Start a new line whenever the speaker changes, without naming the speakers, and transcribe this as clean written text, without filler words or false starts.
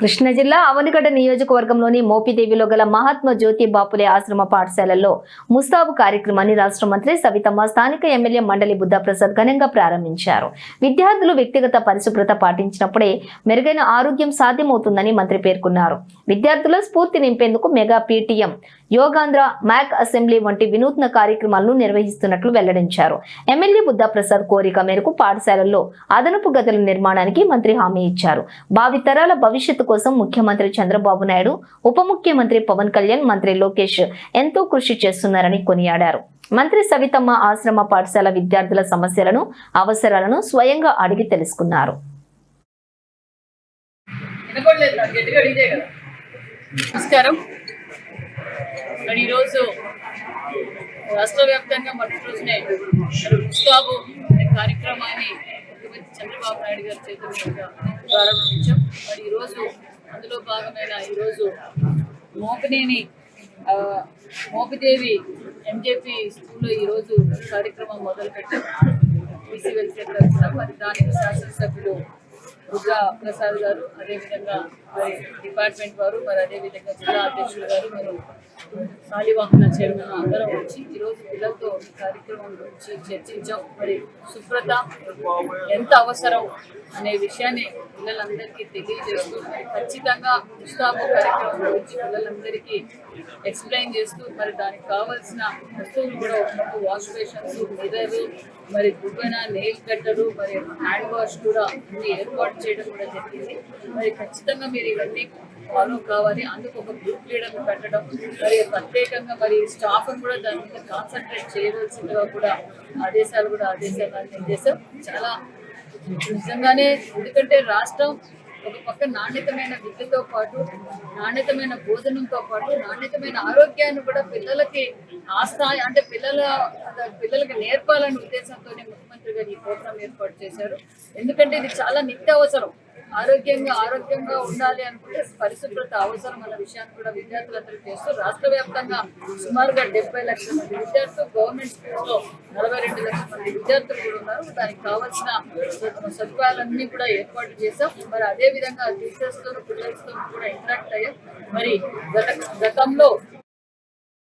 కృష్ణా జిల్లా అవనిగడ్డ నియోజకవర్గంలోని మోపిదేవిలో గల మహాత్మా జ్యోతి బాపులే ఆశ్రమ పాఠశాలలో ముస్తాబు కార్యక్రమాన్ని రాష్ట్ర మంత్రి సవితమ్మ స్థానిక ఎమ్మెల్యే మండలి బుద్ధప్రసాద్ ఘనంగా ప్రారంభించారు. విద్యార్థులు వ్యక్తిగత పరిశుభ్రత పాటించినప్పుడే మెరుగైన ఆరోగ్యం సాధ్యమవుతుందని మంత్రి పేర్కొన్నారు. విద్యార్థుల స్ఫూర్తి నింపేందుకు mega PTM, Yogandhra, mock assembly వంటి వినూత్న కార్యక్రమాలను నిర్వహిస్తున్నట్లు వెల్లడించారు. ఎమ్మెల్యే బుద్ధప్రసాద్ కోరిక మేరకు పాఠశాలల్లో అదనపు గదుల నిర్మాణానికి మంత్రి హామీ ఇచ్చారు. భావితరాల భవిష్యత్తు కోసం ముఖ్యమంత్రి చంద్రబాబు నాయుడు, ఉప ముఖ్యమంత్రి పవన్ కళ్యాణ్, మంత్రి లోకేష్ ఎంతో కృషి చేస్తున్నారని కొనియాడారు. మంత్రి సవితమ్మ ఆశ్రమ పాఠశాల విద్యార్థుల సమస్యలను, అవసరాలను స్వయంగా అడిగి తెలుసుకున్నారు.
నమస్కారం. ఈరోజు రాష్ట్ర వ్యాప్తంగా మొదటి రోజునే ముస్తాబు అనే కార్యక్రమాన్ని ముఖ్యమంత్రి చంద్రబాబు నాయుడు గారి చేతుల మీదుగా ప్రారంభించాం. మరి ఈరోజు అందులో భాగమైన ఈరోజు మోపిదేవి ఎంజేపీ స్కూల్లో ఈరోజు కార్యక్రమం మొదలుపెట్టాం. బీసీ వెల్ఫేర్ తరఫున మరి దానికి శాసనసభ్యులు దుర్గా ప్రసాద్ గారు, అదేవిధంగా మరి డిపార్ట్మెంట్ వారు, మరి అదేవిధంగా జిల్లా అధ్యక్షులు గారు, మరి శాలివాహన చైర్మన్ అందరం వచ్చి ఈరోజు పిల్లలతో ఈ కార్యక్రమం గురించి చర్చించాం. మరి శుభ్రత ఎంత అవసరం అనే విషయాన్ని పిల్లలందరికీ తెలియజేస్తూ మరి ఖచ్చితంగా ముస్తాబు కార్యక్రమం గురించి పిల్లలందరికీ ఎక్స్ప్లెయిన్ చేస్తూ మరి దానికి కావాల్సిన వస్తువులు కూడా వాష్ బేషన్స్, మిర్రర్, మరి దువ్వెన, నెయిల్ కట్టరు, మరి హ్యాండ్ వాష్ కూడా అన్ని ఏర్పాటు చేయడం కూడా జరిగింది. మరి ఖచ్చితంగా మీరు ఇవన్నీ ఫాలో కావాలి. అందుకు ఒక గ్రూప్ లీడర్ని పెట్టడం, మరి ప్రత్యేకంగా మరి స్టాఫ్ కూడా దాని మీద కాన్సన్ట్రేట్ చేయవలసిందిగా కూడా ఆదేశాలు చేశాం. చాలా నిజంగానే, ఎందుకంటే రాష్ట్రం ఒక పక్క నాణ్యతమైన విద్యతో పాటు, నాణ్యతమైన భోజనంతో పాటు, నాణ్యతమైన ఆరోగ్యాన్ని కూడా పిల్లలకి ఆస్థాయి అంటే పిల్లలకి నేర్పాలనే ఉద్దేశంతోనే ముఖ్యమంత్రి గారు ఈ ప్రోగ్రాం ఏర్పాటు చేశారు. ఎందుకంటే ఇది చాలా నిత్యావసరం. ఆరోగ్యంగా ఉండాలి అనుకుంటే పరిశుభ్రత అవసరం అన్న విషయాన్ని కూడా విద్యార్థులందరూ చేస్తూ రాష్ట్ర వ్యాప్తంగా సుమారుగా 70 లక్షల మంది విద్యార్థులు, గవర్నమెంట్ స్కూల్లో 42 లక్షల మంది విద్యార్థులు కూడా ఉన్నారు. దానికి కావాల్సిన సదుపాయాలన్నీ కూడా ఏర్పాటు చేశాం. మరి అదేవిధంగా టీచర్స్తో, పిల్లలతో కూడా ఇంటరాక్ట్ అయ్యాం. మరి గతంలో